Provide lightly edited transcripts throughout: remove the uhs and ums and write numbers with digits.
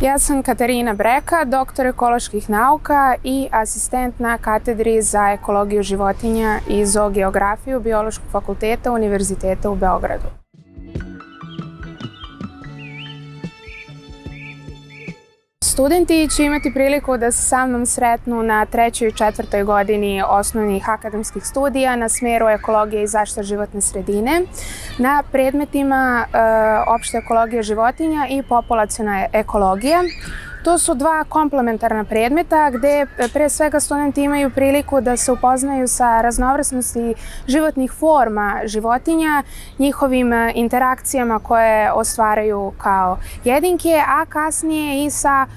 Ja sam Katarina Breka, doktor ekoloških nauka i asistent na katedri za ekologiju životinja i zoogeografiju Biološkog fakulteta Univerziteta u Beogradu. Studenti će imati priliku da se sa mnom sretnu na 3. i 4. godini osnovnih akademskih studija na smeru ekologije i zaštita životne sredine na predmetima opšta ekologija životinja i populaciona ekologija. To su dva komplementarna predmeta gde pre svega studenti imaju priliku da se upoznaju sa raznovrsnosti životnih forma životinja, njihovim interakcijama koje ostvaraju kao jedinke, a kasnije i sa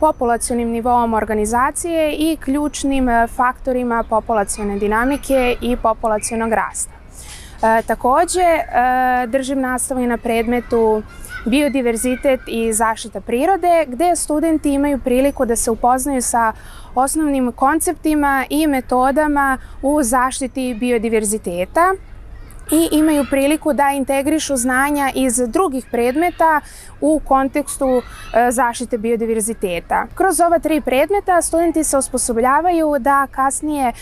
populacionim nivoom organizacije i ključnim faktorima populacione dinamike i populacionog rasta. Takođe, držim nastavu i na predmetu biodiverzitet i zaštita prirode, gde studenti imaju priliku da se upoznaju sa osnovnim konceptima i metodama u zaštiti biodiverziteta i imaju priliku da integrišu znanja iz drugih predmeta u kontekstu zaštite biodiverziteta. Kroz ova 3 predmeta studenti se osposobljavaju da kasnije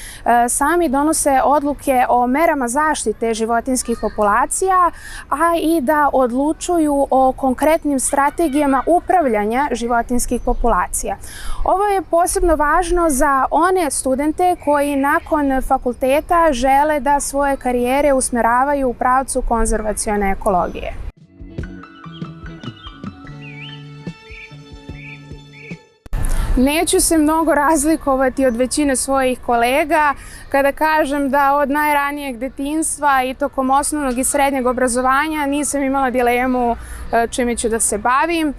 sami donose odluke o merama zaštite životinjskih populacija, a i da odlučuju o konkretnim strategijama upravljanja životinjskih populacija. Ovo je posebno važno za one studente koji nakon fakulteta žele da svoje karijere usmeravaju u pravcu konzervacione ekologije. Neću se mnogo razlikovati od većine svojih kolega kada kažem da od najranijeg detinjstva i tokom osnovnog i srednjeg obrazovanja nisam imala dilemu čime ću da se bavim.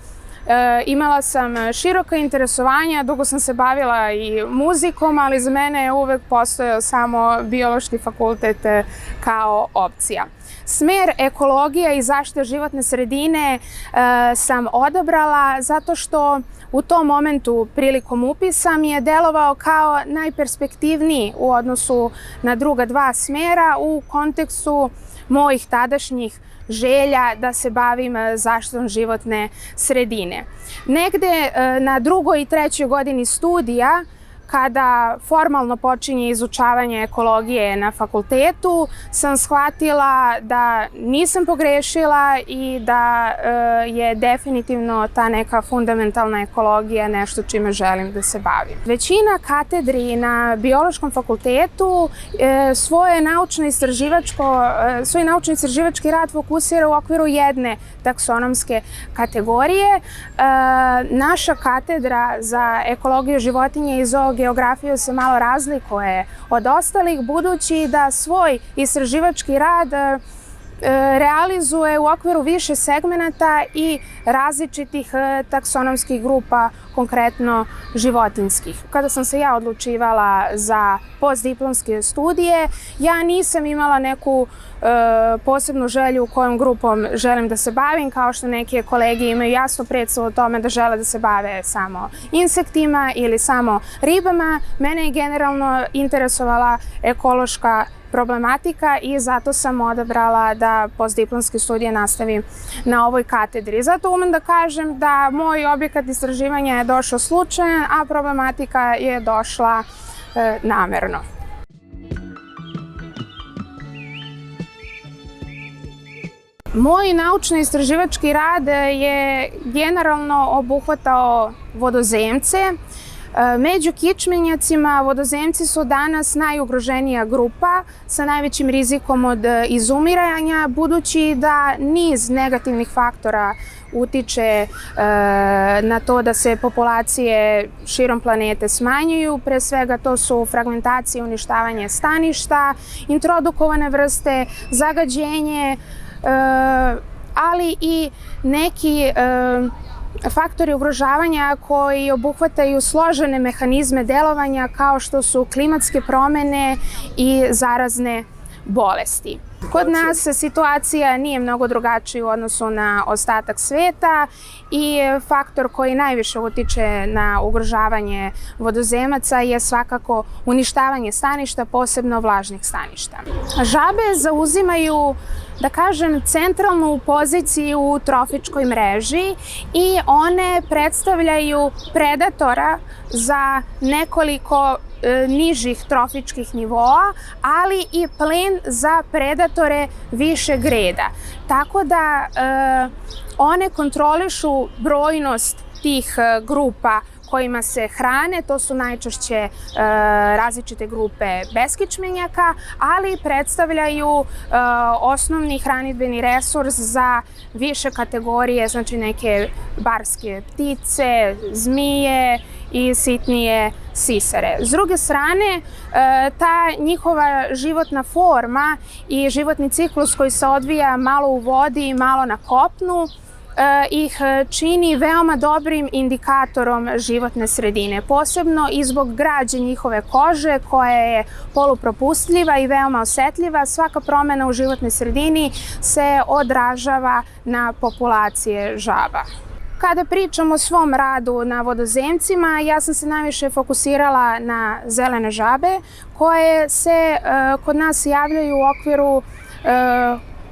Imala sam široka interesovanja, dugo sam se bavila i muzikom, ali za mene je uvek postojao samo biološki fakultet kao opcija. Smer ekologija i zaštita životne sredine sam odabrala zato što u tom momentu prilikom upisa mi je delovao kao najperspektivniji u odnosu na druga 2 smera u kontekstu mojih tadašnjih želja da se bavim zaštitom životne sredine. Negde na 2. i 3. godini studija, kada formalno počinje izučavanje ekologije na fakultetu, sam shvatila da nisam pogrešila i da je definitivno ta neka fundamentalna ekologija nešto čime želim da se bavim. Većina katedri na Biološkom fakultetu svoj naučno-istraživački rad fokusira u okviru jedne taksonomske kategorije. Naša katedra za ekologiju životinja i zoogeografiju se malo razlikuje od ostalih, budući da svoj istraživački rad realizuje u okviru više segmenata i različitih taksonomskih grupa, konkretno životinjskih. Kada sam se ja odlučivala za postdiplomske studije, ja nisam imala neku posebnu želju kojom grupom želim da se bavim, kao što neke kolege imaju jasnu predstavu o tome da žele da se bave samo insektima ili samo ribama. Mene je generalno interesovala ekološka problematika i zato sam odabrala da postdiplomske studije nastavim na ovoj katedri. Zato umem da kažem da moj objekat istraživanja je došao slučajan, a problematika je došla namerno. Moj naučno-istraživački rad je generalno obuhvatao vodozemce. Među kičmenjacima vodozemci su danas najugroženija grupa sa najvećim rizikom od izumiranja, budući da niz negativnih faktora utiče na to da se populacije širom planete smanjuju. Pre svega to su fragmentacija i uništavanje staništa, introdukovane vrste, zagađenje, ali i neki faktori ugrožavanja koji obuhvataju složene mehanizme delovanja kao što su klimatske promene i zarazne bolesti. Kod nas situacija nije mnogo drugačija u odnosu na ostatak sveta i faktor koji najviše utiče na ugrožavanje vodozemaca je svakako uništavanje staništa, posebno vlažnih staništa. Žabe zauzimaju, da kažem, centralnu poziciju u trofičkoj mreži i one predstavljaju predatora za nekoliko nižih trofičkih nivoa, ali i plen za predatore višeg reda. Tako da one kontrolišu brojnost tih grupa kojima se hrane, to su najčešće različite grupe beskičmenjaka, ali predstavljaju osnovni hranidbeni resurs za više kategorije, znači neke barske ptice, zmije i sitnije sisare. S druge strane, ta njihova životna forma i životni ciklus koji se odvija malo u vodi i malo na kopnu ih čini veoma dobrim indikatorom životne sredine, posebno i zbog građe njihove kože koja je polupropustljiva i veoma osetljiva. Svaka promena u životnoj sredini se odražava na populacije žaba. Kada pričam o svom radu na vodozemcima, ja sam se najviše fokusirala na zelene žabe koje se kod nas javljaju u okviru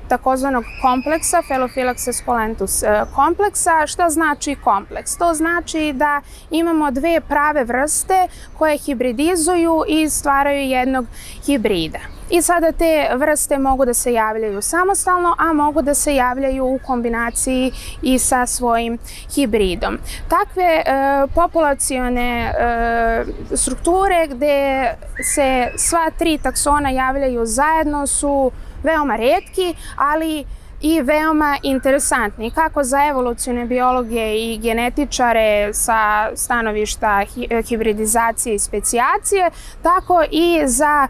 takozvanog kompleksa, Phelophylax esculentus kompleksa. Što znači kompleks? To znači da imamo dve prave vrste koje hibridizuju i stvaraju jednog hibrida. I sada te vrste mogu da se javljaju samostalno, a mogu da se javljaju u kombinaciji i sa svojim hibridom. Takve populacione strukture gde se sva tri taksona javljaju zajedno su veoma retki, ali i veoma interesantni, kako za evolucione biologe i genetičare sa stanovišta hibridizacije i specijacije, tako i za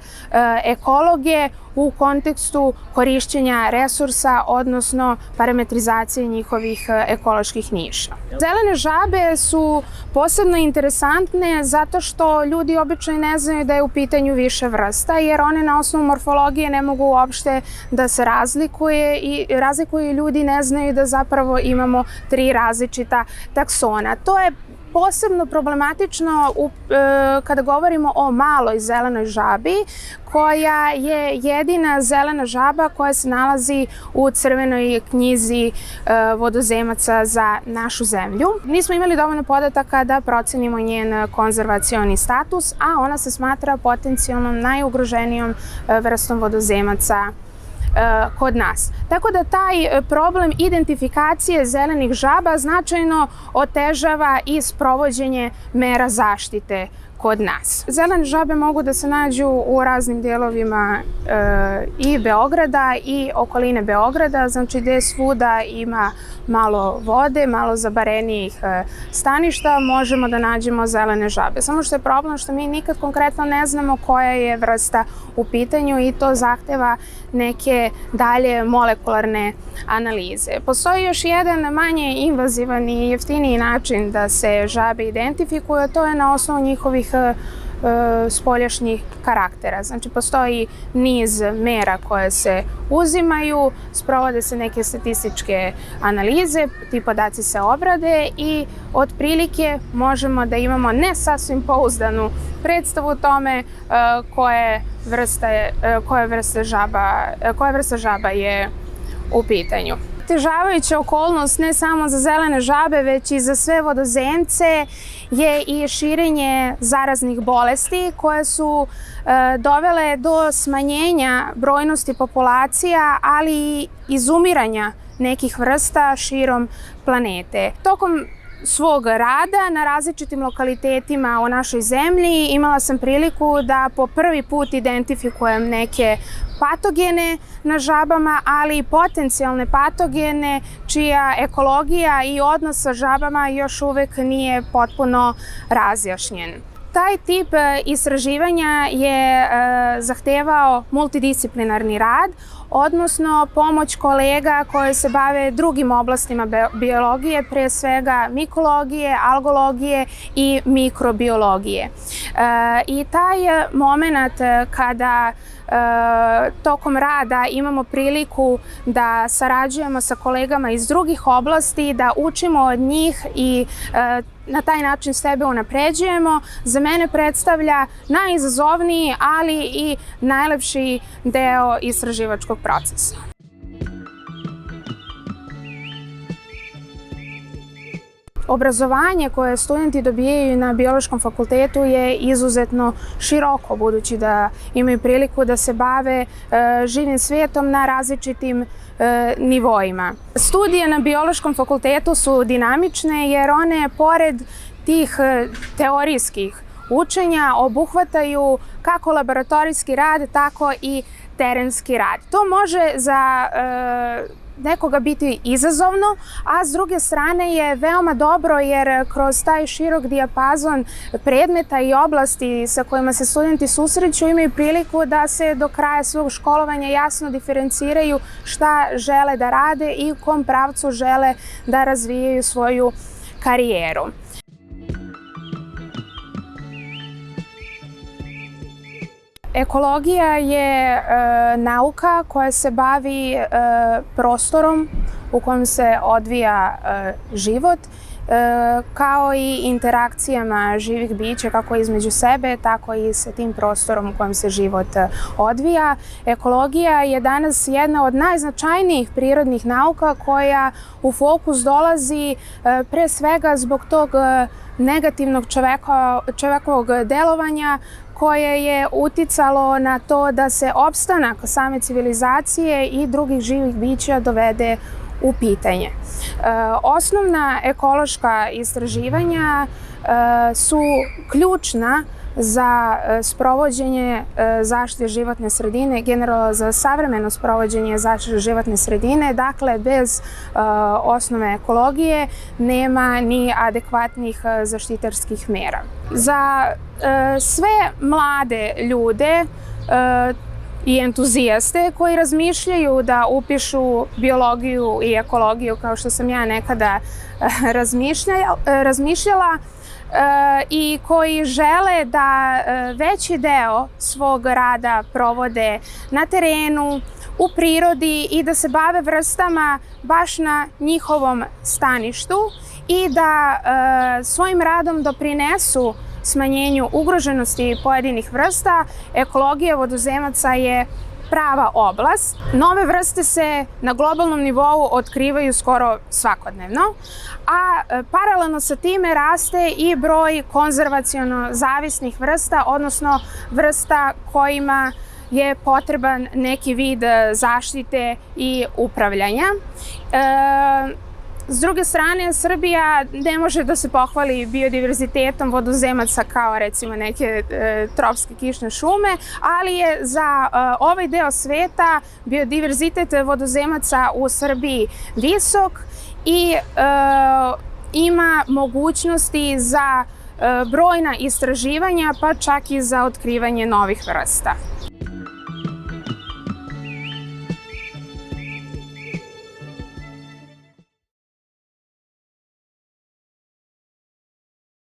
ekologe u kontekstu korišćenja resursa, odnosno parametrizacije njihovih ekoloških niša. Zelene žabe su posebno interesantne zato što ljudi obično ne znaju da je u pitanju više vrsta, jer one na osnovu morfologije ne mogu uopšte da se razlikuju i ljudi ne znaju da zapravo imamo tri različita taksona. To je posebno problematično kada govorimo o maloj zelenoj žabi, koja je jedina zelena žaba koja se nalazi u crvenoj knjizi vodozemaca za našu zemlju. Nismo imali dovoljno podataka da procenimo njen konzervacioni status, a ona se smatra potencijalno najugroženijom vrstom vodozemaca kod nas. Tako da taj problem identifikacije zelenih žaba značajno otežava i sprovođenje mera zaštite kod nas. Zelene žabe mogu da se nađu u raznim delovima i Beograda i okoline Beograda, znači gde svuda ima malo vode, malo zabarenijih staništa, možemo da nađemo zelene žabe. Samo što je problem što mi nikad konkretno ne znamo koja je vrsta u pitanju i to zahteva neke dalje molekularne analize. Postoji još jedan manje invazivan i jeftiniji način da se žabe identifikuju, a to je na osnovu njihovih spoljašnjih karaktera. Znači, postoji niz mera koje se uzimaju, sprovode se neke statističke analize, ti podaci se obrade i otprilike možemo da imamo ne sasvim pouzdanu predstavu o tome koja vrsta žaba je u pitanju. Otežavajuća okolnost ne samo za zelene žabe, već i za sve vodozemce je i širenje zaraznih bolesti koje su dovele do smanjenja brojnosti populacija, ali i izumiranja nekih vrsta širom planete. Tokom svog rada na različitim lokalitetima u našoj zemlji imala sam priliku da po prvi put identifikujem neke patogene na žabama, ali i potencijalne patogene čija ekologija i odnos sa žabama još uvek nije potpuno razjašnjen. Taj tip istraživanja je zahtevao multidisciplinarni rad, odnosno pomoć kolega koji se bave drugim oblastima biologije, pre svega mikologije, algologije i mikrobiologije. I taj moment kada tokom rada imamo priliku da sarađujemo sa kolegama iz drugih oblasti, da učimo od njih i na taj način sebe unapređujemo, za mene predstavlja najizazovniji, ali i najlepši deo istraživačkog procesa. Obrazovanje koje studenti dobijaju na Biološkom fakultetu je izuzetno široko, budući da imaju priliku da se bave živim svijetom na različitim nivoima. Studije na Biološkom fakultetu su dinamične jer one, pored tih teorijskih učenja, obuhvataju kako laboratorijski rad, tako i terenski rad. To može za nekoga biti izazovno, a s druge strane je veoma dobro jer kroz taj širok dijapazon predmeta i oblasti sa kojima se studenti susreću imaju priliku da se do kraja svog školovanja jasno diferenciraju šta žele da rade i u kom pravcu žele da razvijaju svoju karijeru. Ekologija je nauka koja se bavi prostorom u kojem se odvija život, kao i interakcijama živih bića kako između sebe, tako i sa tim prostorom u kojem se život odvija. Ekologija je danas jedna od najznačajnijih prirodnih nauka koja u fokus dolazi pre svega zbog tog negativnog čovekovog delovanja koje je uticalo na to da se opstanak same civilizacije i drugih živih bića dovede u pitanje. Osnovna ekološka istraživanja su ključna za sprovođenje zaštite životne sredine, generalno za savremeno sprovođenje zaštite životne sredine. Dakle, bez osnove ekologije nema ni adekvatnih zaštitarskih mera. Za sve mlade ljude i entuzijaste koji razmišljaju da upišu biologiju i ekologiju, kao što sam ja nekada razmišljala, i koji žele da veći deo svog rada provode na terenu, u prirodi i da se bave vrstama baš na njihovom staništu i da svojim radom doprinesu smanjenju ugroženosti pojedinih vrsta, ekologija vodozemaca je prava oblast. Nove vrste se na globalnom nivou otkrivaju skoro svakodnevno, a paralelno sa time raste i broj konzervaciono zavisnih vrsta, odnosno vrsta kojima je potreban neki vid zaštite i upravljanja. S druge strane, Srbija ne može da se pohvali biodiverzitetom vodozemaca kao recimo neke tropske kišne šume, ali je za ovaj deo sveta biodiverzitet vodozemaca u Srbiji visok i ima mogućnosti za brojna istraživanja, pa čak i za otkrivanje novih vrsta.